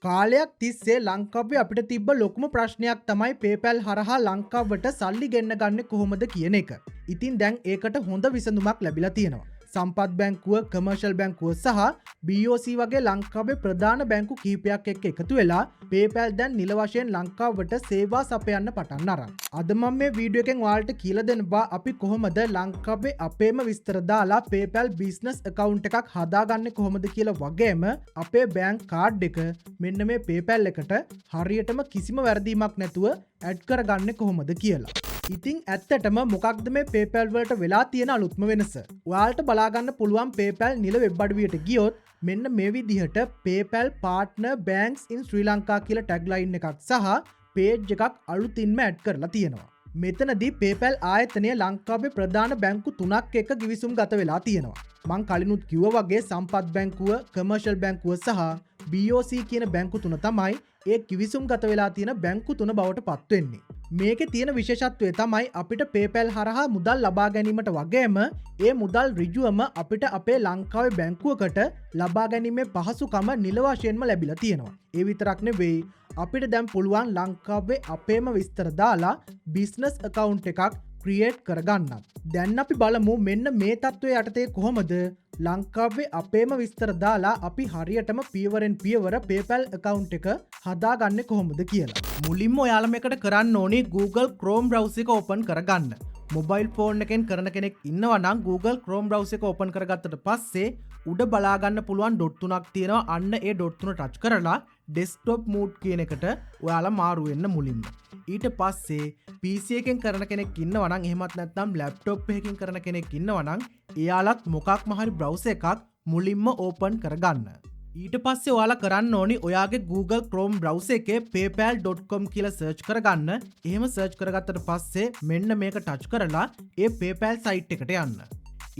කාලයක් තිස්සේ ලංකාවේ අපිට තිබ්බ ලොකුම ප්‍රශ්නයක් තමයි PayPal හරහා ලංකාවට සල්ලි ගෙන්න ගන්න කොහොමද කියන එක. ඉතින් දැන් ඒකට හොඳ විසඳුමක් ලැබිලා තියෙනවා. සම්පත් බැංකුව, කමර්ෂල් බැංකුව සහ BOC වගේ ලංකාවේ ප්‍රධාන බැංකු කිහිපයක් එක්ක එකතු වෙලා PayPal දැන් නිල වශයෙන් ලංකාවට සේවා සපයන්න පටන් අරන්. අද මම මේ වීඩියෝ එකෙන් ඔයාලට කියලා දෙනවා අපි කොහොමද ලංකාවේ අපේම විස්තර දාලා PayPal බිස්නස් account එකක් හදාගන්නේ කොහොමද කියලා වගේම අපේ බැංක් කාඩ් එක මෙන්න මේ PayPal එකට හරියටම කිසිම වැරදීමක් නැතුව ඇඩ් කරගන්නේ කොහොමද කියලා. ඉතින් ඇත්තටම මොකක්ද මේ PayPal වලට වෙලා තියෙන අලුත්ම වෙනස? ඔයාලට බලාගන්න පුළුවන් PayPal නිල වෙබ් අඩවියට ගියොත් මෙන්න මේ විදිහට PayPal partner banks in Sri Lanka කියලා ටැග්ලයින් එකක් සහ පේජ් එකක් අලුතින්ම ඇඩ් කරලා තියෙනවා. මෙතනදී PayPal ආයතනය ලංකාවේ ප්‍රධාන බැංකු 3ක් එක්ක ගිවිසුම් ගත වෙලා තියෙනවා. මං කලිනුත් කිව්වා වගේ සම්පත් බැංකුව, කමර්ෂල් බැංකුව සහ BOC කියන බැංකු තුන තමයි ඒ කිවිසුම් ගත වෙලා තියෙන බැංකු තුන බවට පත් වෙන්නේ. මේකේ තියෙන විශේෂත්වය තමයි අපිට PayPal හරහා මුදල් ලබා ගැනීමට වගේම ඒ මුදල් ඍජුවම අපිට අපේ ලංකාවේ බැංකුවකට ලබා ගැනීමේ පහසුකම නිල වශයෙන්ම ලැබිලා තියෙනවා. ඒ විතරක් නෙවෙයි අපිට දැන් පුළුවන් ලංකාවේ අපේම විස්තර දාලා බිස්නස් account එකක් ක්‍රියේට් කරගන්නත්. දැන් අපි බලමු මෙන්න මේ තත්ත්වයේ යටතේ කොහොමද ලංකාවේ අපේම විස්තර දාලා අපි හරියටම පියවරෙන් පියවර PayPal account එක හදාගන්නේ කොහොමද කියලා. මුලින්ම ඔයාලා මේකට කරන්න ඕනේ Google Chrome browser එක open කරගන්න. මොබයිල් ෆෝන් එකෙන් කරන කෙනෙක් ඉන්නවා නම් Google Chrome browser එක open කරගත්තට පස්සේ උඩ බලා ගන්න පුළුවන් ඩොට් තුනක් තියෙනවා. අන්න ඒ ඩොට් තුන ටච් කරලා desktop mode කියන එකට ඔයාලා මාරු වෙන්න මුලින්ම. ඊට පස්සේ PC එකෙන් කරන කෙනෙක් ඉන්නවා නම් එහෙමත් නැත්නම් laptop එකකින් කරන කෙනෙක් ඉන්නවා නම් එයාලත් මොකක්ම හරි browser එකක් මුලින්ම open කරගන්න. ඊට පස්සේ ඔයාලා කරන්න ඕනි ඔයාගේ Google Chrome browser එකේ paypal.com කියලා search කරගන්න. එහෙම search කරගත්තට පස්සේ මෙන්න මේක touch කරලා ඒ PayPal site එකට යන්න.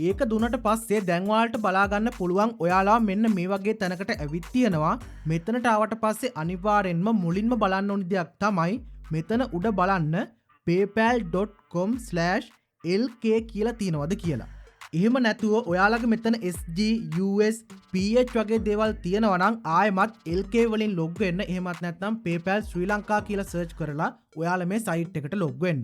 ඒක දුන්නට පස්සේ දැන් ඔයාලට බලා ගන්න පුළුවන් ඔයාලා මෙන්න මේ වගේ තැනකට ඇවිත් තියෙනවා. මෙතනට ආවට පස්සේ අනිවාර්යෙන්ම මුලින්ම බලන්න ඕනි දෙයක් තමයි මෙතන උඩ බලන්න paypal.com/lk කියලා තියෙනවද කියලා. එහෙම නැතුව ඔයාලගේ මෙතන SG, US, PH වගේ දේවල් තියෙනවා නම් ආයෙමත් LK වලින් log වෙන්න. එහෙමත් නැත්නම් PayPal Sri Lanka කියලා search කරලා ඔයාලා මේ site එකට log වෙන්න.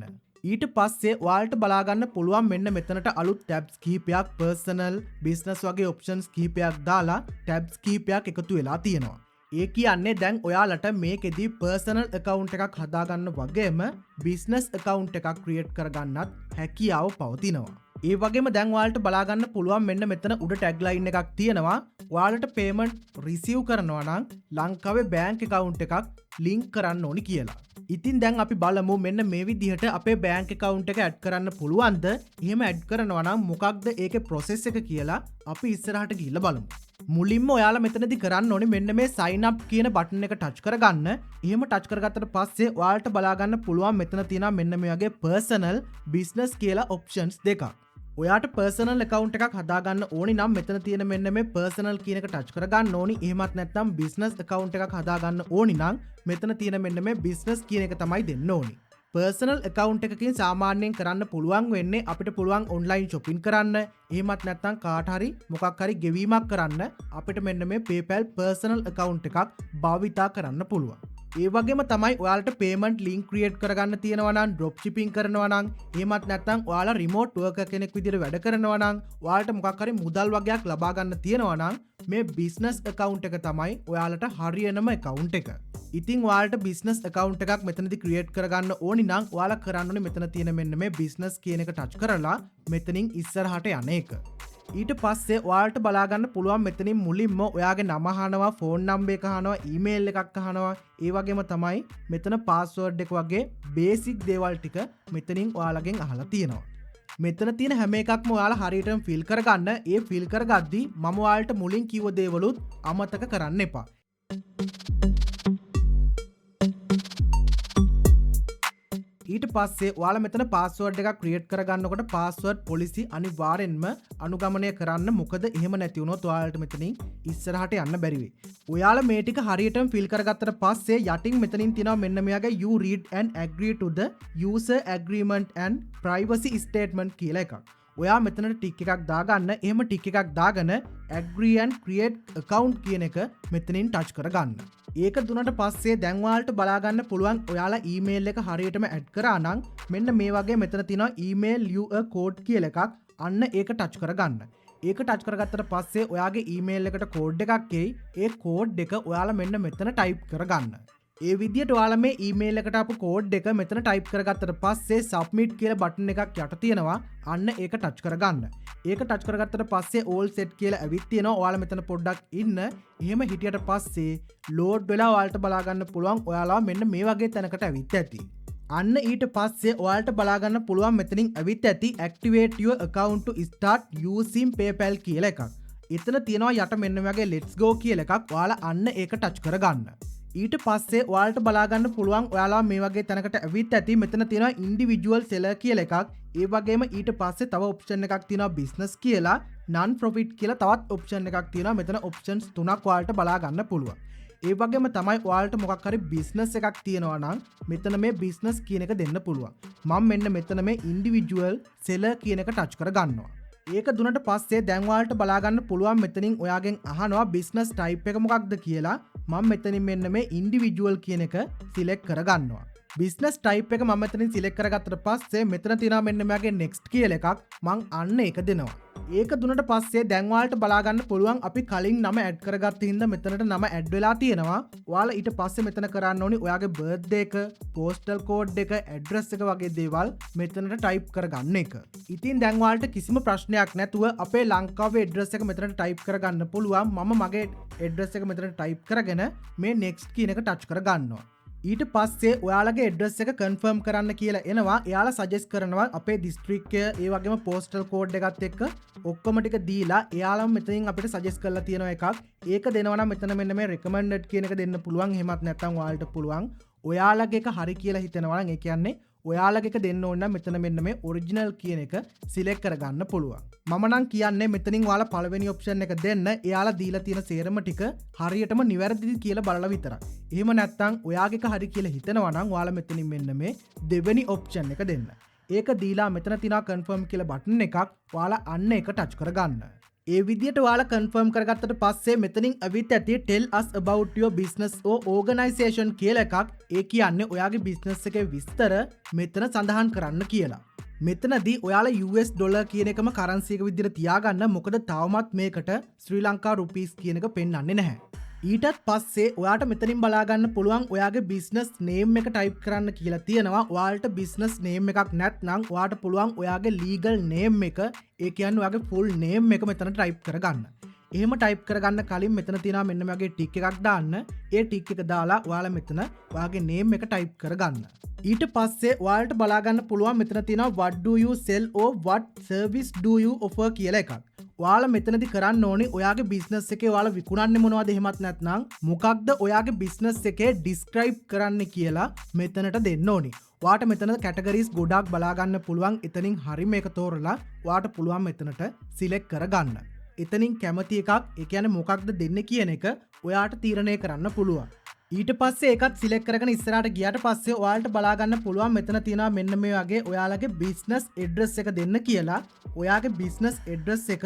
ඊට පස්සේ ඔයාලට බලා ගන්න පුළුවන් මෙන්න මෙතනට අලුත් tabs කිහිපයක්, personal, business වගේ options කිහිපයක් දාලා tabs කිහිපයක් එකතු වෙලා තියෙනවා. ඒ කියන්නේ දැන් ඔයාලට මේකෙදී personal account එකක් හදාගන්න වගේම business account එකක් create කරගන්නත් හැකියාව පවතිනවා. ඒ වගේම දැන් ඔයාලට බලා ගන්න පුළුවන් මෙන්න මෙතන උඩ tagline එකක් තියෙනවා. ඔයාලට payment receive කරනවා නම් ලංකාවේ bank account එකක් link කරන්න ඕනි කියලා. ඉතින් දැන් අපි බලමු මෙන්න මේ විදිහට අපේ bank account එක add කරන්න පුළුවන්ද? එහෙම add කරනවා නම් මොකක්ද ඒකේ process එක කියලා අපි ඉස්සරහට ගිහිල්ලා බලමු. මුලින්ම ඔයාලා මෙතනදී කරන්න ඕනේ මෙන්න මේ sign up කියන බටන් එක touch කරගන්න. එහෙම touch කරගත්තට පස්සේ ඔයාලට බලා ගන්න පුළුවන් මෙතන තියෙනවා මෙන්න මේ වගේ personal, business කියලා options දෙකක්. ඔයාට personal account එකක් හදාගන්න ඕනි නම් මෙතන තියෙන මෙන්න මේ personal කියන එක touch කරගන්න ඕනි. එහෙමත් නැත්නම් business account එකක් හදාගන්න ඕනි නම් මෙතන තියෙන මෙන්න මේ business කියන එක තමයි දෙන්න ඕනි. personal account එකකින් සාමාන්‍යයෙන් කරන්න පුළුවන් වෙන්නේ අපිට පුළුවන් online shopping කරන්න. එහෙමත් නැත්නම් කාට හරි මොකක් හරි ගෙවීමක් කරන්න අපිට මෙන්න මේ PayPal personal account එකක් භාවිතා කරන්න පුළුවන්. ඒ වගේම තමයි ඔයාලට payment link create කරගන්න තියෙනවා නම්, drop shipping කරනවා නම්, එහෙමත් නැත්නම් ඔයාලා remote worker කෙනෙක් විදිහට වැඩ කරනවා නම්, ඔයාලට මොකක් හරි මුදල් වගේක් ලබා ගන්න තියෙනවා නම් මේ business account එක තමයි ඔයාලට හරියනම account එක. ඉතින් ඔයාලට business account එකක් මෙතනදී create කරගන්න ඕනි නම් ඔයාලා කරන්න ඕනේ මෙතන තියෙන මෙන්න මේ business කියන එක touch කරලා මෙතනින් ඉස්සරහට යන එක. ඊට පස්සේ ඔයාලට බලා ගන්න පුළුවන් මෙතනින් මුලින්ම ඔයාගේ නම අහනවා, ෆෝන් නම්බර් එක අහනවා, ඊමේල් එකක් අහනවා. ඒ වගේම තමයි මෙතන password එක වගේ basic දේවල් ටික මෙතනින් ඔයාලගෙන් අහලා තියෙනවා. මෙතන තියෙන හැම එකක්ම ඔයාලා හරියටම fill කරගන්න. ඒ fill කරගද්දී මම ඔයාලට මුලින් කිව්ව දේවලුත් අමතක කරන්න එපා. ඊට පස්සේ ඔයාලා මෙතන password එකක් create කරගන්නකොට password policy අනිවාර්යෙන්ම අනුගමනය කරන්න. මොකද එහෙම නැති වුණොත් ඔයාලට මෙතනින් ඉස්සරහට යන්න බැරි වෙයි. ඔයාලා මේ ටික හරියටම fill කරගත්තට පස්සේ යටින් මෙතනින් තියෙනවා මෙන්න මෙයාගේ you read and agree to the user agreement and privacy statement කියලා එකක්. ඔයා මෙතනට ටික් එකක් දාගන්න. එහෙම ටික් එකක් දාගෙන agree and create account කියන එක මෙතනින් ටච් කරගන්න. ඒක දුන්නට පස්සේ දැන් ඔයාලට බලාගන්න පුළුවන් ඔයාලා ඊමේල් එක හරියටම ඇඩ් කරා නම් මෙන්න මේ වගේ මෙතන තියෙනවා email you a code කියලා එකක්. අන්න ඒක ටච් කරගන්න. ඒක ටච් කරගත්තට පස්සේ ඔයාගේ ඊමේල් එකට කෝඩ් එකක් එයි. ඒ කෝඩ් එක ඔයාලා මෙන්න මෙතන ටයිප් කරගන්න. ඒ විදිහට ඔයාලා මේ ඊමේල් එකට ආපු කෝඩ් එක මෙතන ටයිප් කරගත්තට පස්සේ සබ්මිට් කියලා බටන් එකක් යට තියෙනවා. අන්න ඒක ටච් කරගන්න. ඒක ටච් කරගත්තට පස්සේ all set කියලා ඇවිත් තියෙනවා. ඔයාලා මෙතන පොඩ්ඩක් ඉන්න. එහෙම හිටියට පස්සේ ලෝඩ් වෙලා ඔයාලට බලා ගන්න පුළුවන් ඔයාලා මෙන්න මේ වගේ තැනකට ඇවිත් ඇති. අන්න ඊට පස්සේ ඔයාලට බලා ගන්න පුළුවන් මෙතනින් ඇවිත් ඇති activate your account to start using PayPal කියලා එකක්. එතන තියෙනවා යට මෙන්න වගේ let's go කියලා එකක්. ඔයාලා අන්න ඒක ටච් කරගන්න. ඊට පස්සේ ඔයාලට බලාගන්න පුළුවන් ඔයාලා මේ වගේ තැනකට ඇවිත් ඇති. මෙතන තියෙනවා ඉන්ඩිවිජුවල් සෙලර් කියලා එකක්. ඒ වගේම ඊට පස්සේ තව ඔප්ෂන් එකක් තියෙනවා බිස්නස් කියලා, non profit කියලා තවත් ඔප්ෂන් එකක් තියෙනවා. මෙතන ඔප්ෂන්ස් තුනක් ඔයාලට බලා ගන්න පුළුවන්. ඒ වගේම තමයි ඔයාලට මොකක් හරි බිස්නස් එකක් තියෙනවා නම් මෙතන මේ බිස්නස් කියන එක දෙන්න පුළුවන්. මම මෙන්න මෙතන මේ ඉන්ඩිවිජුවල් සෙලර් කියන එක ටච් කරගන්නවා. ඒක දුන්නට පස්සේ දැන් ඔයාලට බලා ගන්න පුළුවන් මෙතනින් ඔයාගෙන් අහනවා බිස්නස් ටයිප් එක මොකක්ද කියලා. මම මෙතනින් මෙන්න මේ ඉන්ඩිවිජුවල් කියන එක සිලෙක්ට් කරගන්නවා. බිස්නස් ටයිප් එක මම මෙතනින් සිලෙක්ට් කරගත්තට පස්සේ මෙතන තියෙනවා මෙන්න මෙයාගේ next කියලා එකක්. මං අන්න ඒක දෙනවා. ඒක දුන්නට පස්සේ දැන් ඔයාලට බලා ගන්න පුළුවන් අපි කලින් නම ඇඩ් කරගත්ත හින්දා මෙතනට නම ඇඩ් වෙලා තියෙනවා. ඔයාලා ඊට පස්සේ මෙතන කරන්න ඕනි ඔයාගේ බර්ත්ඩේ එක, postal code එක, address එක වගේ දේවල් මෙතනට ටයිප් කරගන්න එක. ඉතින් දැන් ඔයාලට කිසිම ප්‍රශ්නයක් නැතුව අපේ ලංකාවේ address එක මෙතනට ටයිප් කරගන්න පුළුවන්. මම මගේ address එක මෙතනට ටයිප් කරගෙන මේ next කියන එක ටච් කරගන්නවා. ඊට පස්සේ ඔයාලගේ ඇඩ්‍රස් එක කන්ෆර්ම් කරන්න කියලා එනවා. එයාලා සජෙස්ට් කරනවා අපේ දිස්ත්‍රික්කය ඒ වගේම පෝස්ටල් කෝඩ් එකත් එක්ක ඔක්කොම ටික දීලා එයාලම මෙතනින් අපිට සජෙස්ට් කරලා තියෙනවා එකක්. ඒක දෙනවා නම් මෙතන මෙන්න මේ recommended කියන එක දෙන්න පුළුවන්. එහෙමත් නැත්නම් ඔයාලට පුළුවන් ඔයාලගේ එක හරි කියලා හිතෙනවා නම් ඒ කියන්නේ ඔයාලගේ එක දෙන්න ඕන නම් මෙතන මෙන්න මේ original කියන එක සිලෙක්ට් කරගන්න පුළුවන්. මම නම් කියන්නේ මෙතනින් ඔයාලා පළවෙනි ඔප්ෂන් එක දෙන්න. එයාලා දීලා තියෙන සේරම ටික හරියටම නිවැරදිද කියලා බලලා විතරක්. එහෙම නැත්නම් ඔයාගේ එක හරි කියලා හිතනවා නම් ඔයාලා මෙතනින් මෙන්න මේ දෙවෙනි ඔප්ෂන් එක දෙන්න. ඒක දීලා මෙතන තියෙනවා confirm කියලා බටන් එකක්. ඔයාලා අන්න ඒක ටච් කරගන්න. ඒ විදිහට ඔයාලා confirm කරගත්තට පස්සේ මෙතනින් අවිත් ඇති tell us about your business or organization කියලා එකක්. ඒ කියන්නේ ඔයාගේ business එකේ විස්තර මෙතන සඳහන් කරන්න කියලා. මෙතනදී ඔයාලා US ඩොලර් කියන එකම කරන්සි එක විදිහට තියාගන්න. මොකද තවමත් මේකට ශ්‍රී ලංකා රුපීස් කියන එක පෙන්වන්නේ නැහැ. ඊටත් පස්සේ ඔයාට මෙතනින් බලා ගන්න පුළුවන් ඔයාගේ බිස්නස් නේම් එක ටයිප් කරන්න කියලා තියෙනවා. ඔයාලට බිස්නස් නේම් එකක් නැත්නම් ඔයාට පුළුවන් ඔයාගේ ලීගල් නේම් එක, ඒ කියන්නේ ඔයාගේ ෆුල් නේම් එක මෙතන ටයිප් කරගන්න. එහෙම ටයිප් කරගන්න කලින් මෙතන තියෙනවා මෙන්න මේ වගේ ටික් එකක් දාන්න. ඒ ටික් එක දාලා ඔයාලා මෙතන ඔයාගේ නේම් එක ටයිප් කරගන්න. ඊට පස්සේ ඔයාලට බලා ගන්න පුළුවන් මෙතන තියෙනවා what do you sell or what service do you offer කියලා එකක්. ඔයාලා මෙතනදී කරන්න ඕනි ඔයාගේ බිස්නස් එකේ ඔයාලා විකුණන්නේ මොනවද, එහෙමත් නැත්නම් මොකක්ද ඔයාගේ බිස්නස් එකේ ඩිස්ක්‍රයිබ් කරන්න කියලා මෙතනට දෙන්න ඕනි. ඔයාට මෙතන කැටගරිස් ගොඩක් බලා ගන්න පුළුවන්. එතනින් හරි මේක තෝරලා ඔයාට පුළුවන් මෙතනට සිලෙක්ට් කරගන්න. එතනින් කැමති එකක්, ඒ කියන්නේ මොකක්ද දෙන්නේ කියන එක ඔයාට තීරණය කරන්න පුළුවන්. ඊට පස්සේ ඒකත් සිලෙක්ට් කරගෙන ඉස්සරහට ගියාට පස්සේ ඔයාලට බලා ගන්න පුළුවන් මෙතන තියෙනවා මෙන්න මේ වගේ ඔයාලගේ බිස්නස් ඇඩ්‍රස් එක දෙන්න කියලා. ඔයාගේ බිස්නස් ඇඩ්‍රස් එක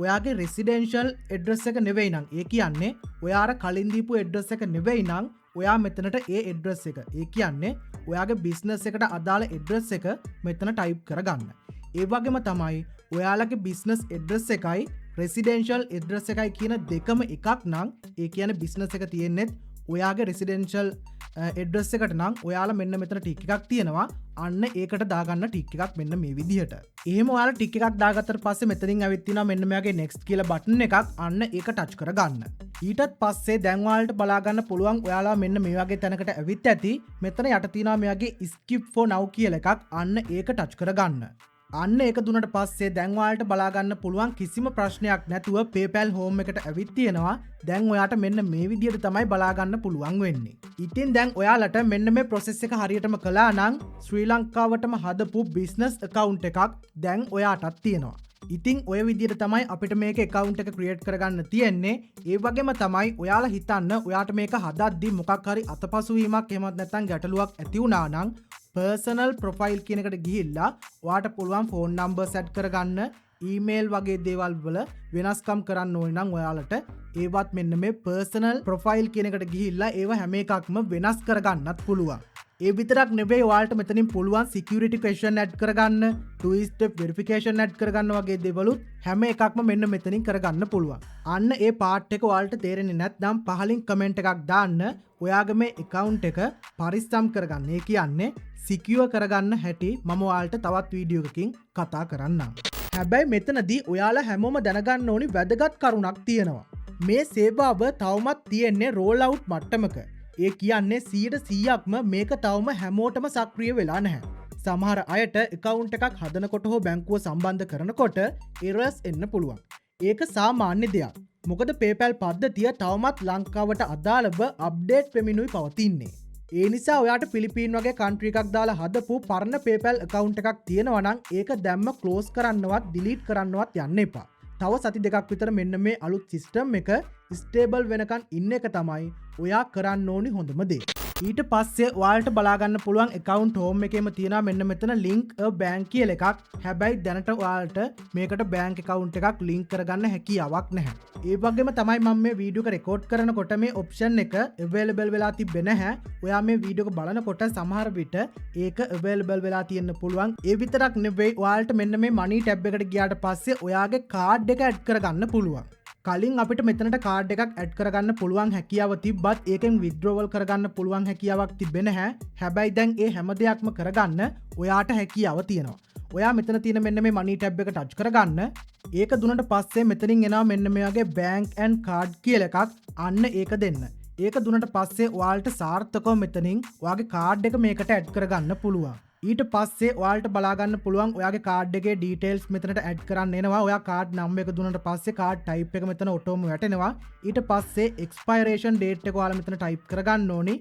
ඔයාගේ රෙසිඩෙන්ෂල් ඇඩ්‍රස් එක නෙවෙයි නම්, ඒ කියන්නේ ඔයාට කලින් දීපු ඇඩ්‍රස් එක නෙවෙයි නම් ඔයා මෙතනට ඒ ඇඩ්‍රස් එක, ඒ කියන්නේ ඔයාගේ බිස්නස් එකට අදාළ ඇඩ්‍රස් එක මෙතන ටයිප් කරගන්න. ඒ වගේම තමයි ඔයාලගේ බිස්නස් ඇඩ්‍රස් එකයි රෙසිඩෙන්ෂල් ඇඩ්‍රස් එකයි කියන දෙකම එකක් නම්, ඒ කියන්නේ බිස්නස් එක තියෙන්නේ ඔයාගේ රෙසිඩෙන්ෂල් ඇඩ්‍රස් එකට නම් ඔයාලා මෙන්න මෙතන ටික් එකක් තියෙනවා. අන්න ඒකට දාගන්න ටික් එකක් මෙන්න මේ විදිහට. එහෙම ඔයාලා ටික් එකක් දාගත්තට පස්සේ මෙතනින් ඇවිත් තියෙනවා මෙන්න මෙයාගේ next කියලා බටන් එකක්. අන්න ඒක ටච් කරගන්න. ඊටත් පස්සේ දැන් ඔයාලට බලා ගන්න පුළුවන් ඔයාලා මෙන්න මේ වගේ තැනකට ඇවිත් ඇති. මෙතන යට තියෙනවා මෙයාගේ skip for now කියලා එකක්. අන්න ඒක ටච් කරගන්න. අන්න ඒක දුන්නට පස්සේ දැන් ඔයාලට බලා ගන්න පුළුවන් කිසිම ප්‍රශ්නයක් නැතුව PayPal home එකට ඇවිත් තියෙනවා. දැන් ඔයාට මෙන්න මේ විදිහට තමයි බලා ගන්න පුළුවන් වෙන්නේ. ඉතින් දැන් ඔයාලට මෙන්න මේ process එක හරියටම කළා නම් ශ්‍රී ලංකාවටම හදපු business account එකක් දැන් ඔයාටත් තියෙනවා. ඉතින් ඔය විදිහට තමයි අපිට මේක account එක create කරගන්න තියෙන්නේ. ඒ වගේම තමයි ඔයාලා හිතන්න ඔයාට මේක හදද්දි මොකක් හරි අතපසුවීමක් එහෙමත් නැත්නම් ගැටලුවක් ඇති වුණා නම් පර්සනල් ප්‍රොෆයිල් කියනකට ගිහිල්ලා ඔයාට පුළුවන් ෆෝන් නම්බර් සෙට් කරගන්න, ඊමේල් වගේ දේවල් වල වෙනස්කම් කරන්න ඕනේ නම් ඔයාලට ඒවත් මෙන්න මේ පර්සනල් ප්‍රොෆයිල් කියනකට ගිහිල්ලා ඒව හැම එකක්ම වෙනස් කරගන්නත් පුළුවන්. ඒ විතරක් නෙවෙයි ඔයාලට මෙතනින් පුළුවන් security question add කරගන්න, two step verification add කරගන්න වගේ දේවලුත් හැම එකක්ම මෙන්න මෙතනින් කරගන්න පුළුවන්. අන්න ඒ පාර්ට් එක ඔයාලට තේරෙන්නේ නැත්නම් පහලින් කමෙන්ට් එකක් දාන්න. ඔයාගේ මේ account එක පරිස්සම් කරගන්න. ඒ කියන්නේ secure කරගන්න හැටි මම ඔයාලට තවත් වීඩියෝ එකකින් කතා කරන්නම්. හැබැයි මෙතනදී ඔයාලා හැමෝම දැනගන්න ඕනි වැදගත් කරුණක් තියෙනවා. මේ සේවාව තවමත් තියෙන්නේ roll out මට්ටමක. ඒ කියන්නේ 100%ක්ම මේක තවම හැමෝටම සක්‍රිය වෙලා නැහැ. සමහර අයට account එකක් හදනකොට හෝ බැංකුව සම්බන්ධ කරනකොට errors එන්න පුළුවන්. ඒක සාමාන්‍ය දෙයක්. මොකද PayPal පද්ධතිය තවමත් ලංකාවට අදාළව අප්ඩේට් වෙමිනුයි පවතින්නේ. ඒ නිසා ඔයාට පිලිපීන් වගේ කන්ට්‍රි එකක් දාලා හදපු පරණ PayPal account එකක් තියෙනවා නම් ඒක දැම්ම ක්ලෝස් කරන්නවත් delete කරන්නවත් යන්න එපා. තව සති දෙකක් විතර මෙන්න මේ අලුත් සිස්ටම් එක ස්ටේබල් වෙනකන් ඉන්න එක තමයි ඔයා කරන්න ඕනි හොඳම දේ. ඊට පස්සේ ඔයාලට බලාගන්න පුළුවන් account home එකේම තියෙනවා මෙන්න මෙතන link a bank කියලා එකක්. හැබැයි දැනට ඔයාලට මේකට bank account එකක් link කරගන්න හැකියාවක් නැහැ. ඒ වගේම තමයි මම මේ වීඩියෝ එක රෙකෝඩ් කරනකොට මේ option එක available වෙලා තිබෙන්නේ නැහැ. ඔයා මේ වීඩියෝ එක බලනකොට සමහර විට ඒක available වෙලා තියෙන්න පුළුවන්. ඒ විතරක් නෙවෙයි ඔයාලට මෙන්න මේ money tab එකට ගියාට පස්සේ ඔයාගේ card එක add කරගන්න පුළුවන්. කලින් අපිට මෙතනට කාඩ් එකක් ඇඩ් කරගන්න පුළුවන් හැකියාව තිබ්බත් ඒකෙන් විත්ඩ්‍රෝවල් කරගන්න පුළුවන් හැකියාවක් තිබෙන්නේ නැහැ. හැබැයි දැන් ඒ හැම දෙයක්ම කරගන්න ඔයාට හැකියාව තියෙනවා. ඔයා මෙතන තියෙන මෙන්න මේ money tab එක ටච් කරගන්න. ඒක දුන්නට පස්සේ මෙතනින් එනවා මෙන්න මේ වගේ bank and card කියලා එකක්. අන්න ඒක දෙන්න. ඒක දුන්නට පස්සේ ඔයාලට සාර්ථකව මෙතනින් ඔයාගේ කාඩ් එක මේකට ඇඩ් කරගන්න පුළුවන්. ඊට පස්සේ ඔයාලට බලාගන්න පුළුවන් ඔයාගේ කාඩ් එකේ ඩීටේල්ස් මෙතනට ඇඩ් කරන්න එනවා. ඔයා කාඩ් නම්බර් එක දුන්නට පස්සේ කාඩ් ටයිප් එක මෙතන ඔටෝම වැටෙනවා. ඊට පස්සේ එක්ස්පයරේෂන් ඩේට් එක ඔයාලා මෙතන ටයිප් කරගන්න ඕනි.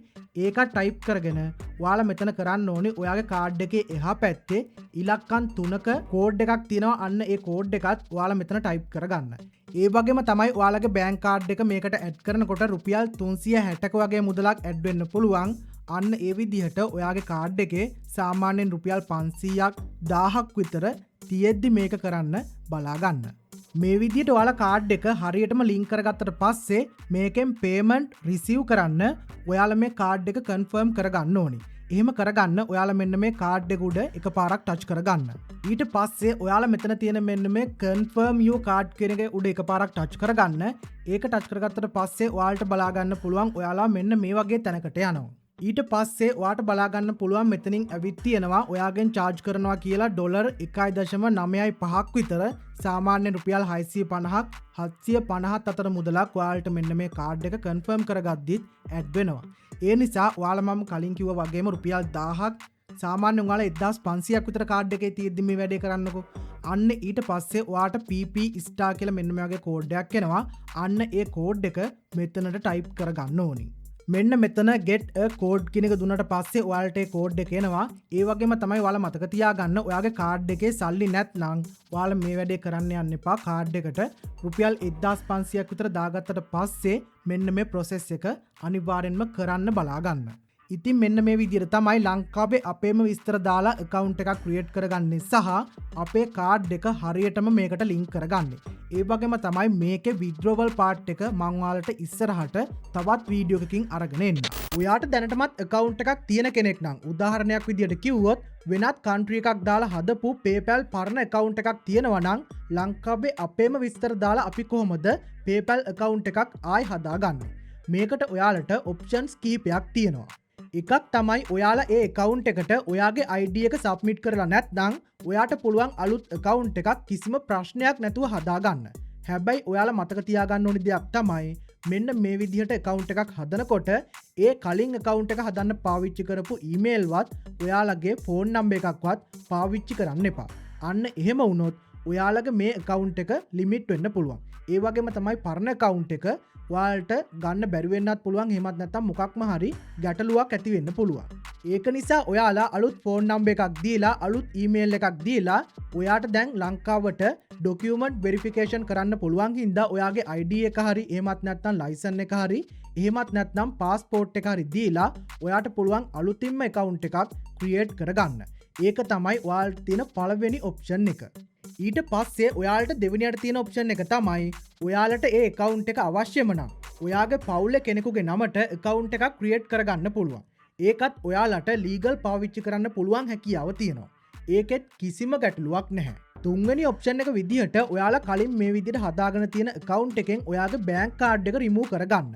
ඒක ටයිප් කරගෙන ඔයාලා මෙතන කරන්න ඕනි ඔයාගේ කාඩ් එකේ එහා පැත්තේ ඉලක්කම් 3ක කෝඩ් එකක් තියෙනවා. අන්න ඒ කෝඩ් එකත් ඔයාලා මෙතන ටයිප් කරගන්න. ඒ වගේම තමයි ඔයාලගේ බැංක් කාඩ් එක මේකට ඇඩ් කරනකොට රුපියල් 360ක වගේ මුදලක් ඇඩ් වෙන්න පුළුවන්. අන්න ඒ විදිහට ඔයාගේ කාඩ් එකේ සාමාන්‍යයෙන් රුපියල් 500ක් 1000ක් විතර තියෙද්දි මේක කරන්න බලාගන්න. මේ විදිහට ඔයාලා කාඩ් එක හරියටම ලින්ක් කරගත්තට පස්සේ මේකෙන් පේමන්ට් රිසීව් කරන්න ඔයාලා මේ කාඩ් එක කන්ෆර්ම් කරගන්න ඕනි. එහෙම කරගන්න ඔයාලා මෙන්න මේ කාඩ් එක උඩ එකපාරක් ටච් කරගන්න. ඊට පස්සේ ඔයාලා මෙතන තියෙන මෙන්න මේ confirm your card කියන එක උඩ එකපාරක් ටච් කරගන්න. ඒක ටච් කරගත්තට පස්සේ ඔයාලට බලාගන්න පුළුවන් ඔයාලා මෙන්න මේ වගේ තැනකට යනවා. ඊට පස්සේ ඔයාට බලාගන්න පුළුවන් මෙතනින් ඇවිත් තියෙනවා ඔයාගෙන් charge කරනවා කියලා $1.95ක් විතර සාමාන්‍ය රුපියල් 650ක් 750ක් අතර මුදලක් ඔයාලට මෙන්න මේ කාඩ් එක කන්ෆර්ම් කරගද්දිත් ඇඩ් වෙනවා. ඒ නිසා ඔයාලා මම කලින් කිව්වා වගේම රුපියල් 1000ක් සාමාන්‍යයෙන් ඔයාලා 1500ක් විතර කාඩ් එකේ තියෙද්දි මේ වැඩේ කරන්නකෝ. අන්න ඊට පස්සේ ඔයාට PP star කියලා මෙන්න මේ වගේ කෝඩ් එකක් එනවා. අන්න ඒ කෝඩ් එක මෙතනට ටයිප් කරගන්න ඕනි. මෙන්න මෙතන get a code කියන එක දුන්නට පස්සේ ඔයාලට ඒ කෝඩ් එක එනවා. ඒ වගේම තමයි ඔයාලා මතක තියාගන්න ඔයාගේ කාඩ් එකේ සල්ලි නැත්නම් ඔයාලා මේ වැඩේ කරන්න යන්න එපා. කාඩ් එකට රුපියල් 1500ක් විතර දාගත්තට පස්සේ මෙන්න මේ process එක අනිවාර්යෙන්ම කරන්න බලාගන්න. ඉතින් මෙන්න මේ විදිහට තමයි ලංකාවේ අපේම විස්තර දාලා account එකක් create කරගන්නේ සහ අපේ කාඩ් එක හරියටම මේකට link කරගන්නේ. ඒ වගේම තමයි මේකේ withdrawal part එක මම ඔයාලට ඉස්සරහට තවත් වීඩියෝ එකකින් අරගෙන එන්න. ඔයාට දැනටමත් account එකක් තියෙන කෙනෙක් නම් උදාහරණයක් විදිහට කිව්වොත් වෙනත් country එකක් දාලා හදපු PayPal පරණ account එකක් තියෙනවා නම් ලංකාවේ අපේම විස්තර දාලා අපි කොහොමද PayPal account එකක් ආයි හදාගන්නේ? මේකට ඔයාලට options කීපයක් තියෙනවා. එකක් තමයි ඔයාලා ඒ account එකට ඔයාගේ ID එක submit කරලා නැත්නම් ඔයාට පුළුවන් අලුත් account එකක් කිසිම ප්‍රශ්නයක් නැතුව හදාගන්න. හැබැයි ඔයාලා මතක තියාගන්න ඕනි දෙයක් තමයි මෙන්න මේ විදිහට account එකක් හදනකොට ඒ කලින් account එක හදන්න පාවිච්චි කරපු email වත් ඔයාලගේ phone number එකක්වත් පාවිච්චි කරන්න එපා. අන්න එහෙම වුණොත් ඔයාලගේ මේ account එක limit වෙන්න පුළුවන්. ඒ වගේම තමයි පරණ account එක ඔයාලට ගන්න බැරි වෙන්නත් පුළුවන්. එහෙමත් නැත්නම් මොකක්ම හරි ගැටලුවක් ඇති වෙන්න පුළුවන්. ඒක නිසා ඔයාලා අලුත් ෆෝන් නම්බර් එකක් දීලා අලුත් ඊමේල් එකක් දීලා ඔයාට දැන් ලංකාවට ඩොකියුමන්ට් වෙරිෆිකේෂන් කරන්න පුළුවන් හින්දා ඔයාගේ ID එක හරි එහෙමත් නැත්නම් ලයිසන් එක හරි එහෙමත් නැත්නම් පාස්පෝර්ට් එක හරි දීලා ඔයාට පුළුවන් අලුතින්ම account එකක් ක්‍රියේට් කරගන්න. ඒක තමයි ඔයාලට තියෙන පළවෙනි ඔප්ෂන් එක. ඊට පස්සේ ඔයාලට දෙවෙනියට තියෙන ඔප්ෂන් එක තමයි ඔයාලට ඒ account එක අවශ්‍යම නම් ඔයාගේ පවුලේ කෙනෙකුගේ නමට account එකක් ක්‍රියේට් කරගන්න පුළුවන්. ඒකත් ඔයාලට ලීගල් පාවිච්චි කරන්න පුළුවන් හැකියාව තියෙනවා. ඒකෙත් කිසිම ගැටලුවක් නැහැ. තුන්වෙනි ඔප්ෂන් එක විදිහට ඔයාලා කලින් මේ විදිහට හදාගෙන තියෙන account එකෙන් ඔයාගේ bank card එක remove කරගන්න.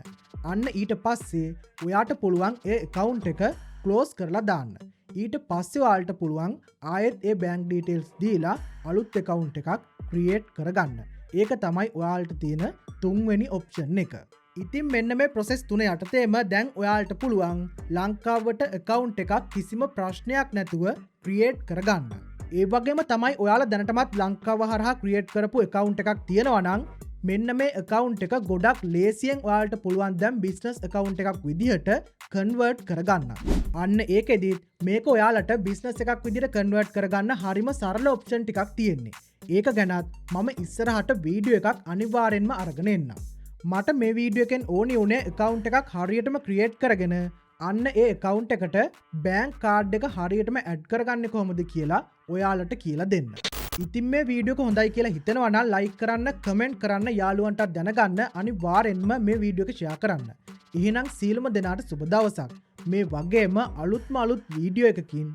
අන්න ඊට පස්සේ ඔයාට පුළුවන් ඒ account එක close කරලා දාන්න. ඊට පස්සේ ඔයාලට පුළුවන් ආයෙත් ඒ bank details දීලා අලුත් account එකක් create කරගන්න. ඒක තමයි ඔයාලට තියෙන තුන්වෙනි ඔප්ෂන් එක. ඉතින් මෙන්න මේ process තුන යටතේම දැන් ඔයාලට පුළුවන් ලංකාවට account එකක් කිසිම ප්‍රශ්නයක් නැතුව create කරගන්න. ඒ වගේම තමයි ඔයාලා දැනටමත් ලංකාව හරහා ක්‍රියේට් කරපු account එකක් තියෙනවා නම් මෙන්න මේ account එක ගොඩක් ලේසියෙන් ඔයාලට පුළුවන් දැන් business account එකක් විදිහට convert කරගන්න. අන්න ඒකෙදිත් මේක ඔයාලට business එකක් විදිහට convert කරගන්න හරිම සරල option ටිකක් තියෙන්නේ. ඒක ගැනත් මම ඉස්සරහට වීඩියෝ එකක් අනිවාර්යෙන්ම අරගෙන එන්නම්. මට මේ වීඩියෝ එකෙන් ඕනේ උනේ account එකක් හරියටම ක්‍රියේට් කරගෙන අන්න ඒ account එකට bank card එක හරියටම add කරගන්නේ කොහොමද කියලා ඔයාලට කියලා දෙන්න. ඉතින් මේ වීඩියෝ එක හොඳයි කියලා හිතෙනවා නම් like කරන්න, comment කරන්න, යාළුවන්ටත් දැනගන්න අනිවාර්යෙන්ම මේ වීඩියෝ එක share කරන්න. එහෙනම් සීලම දෙනාට සුබ දවසක්. මේ වගේම අලුත් වීඩියෝ එකකින්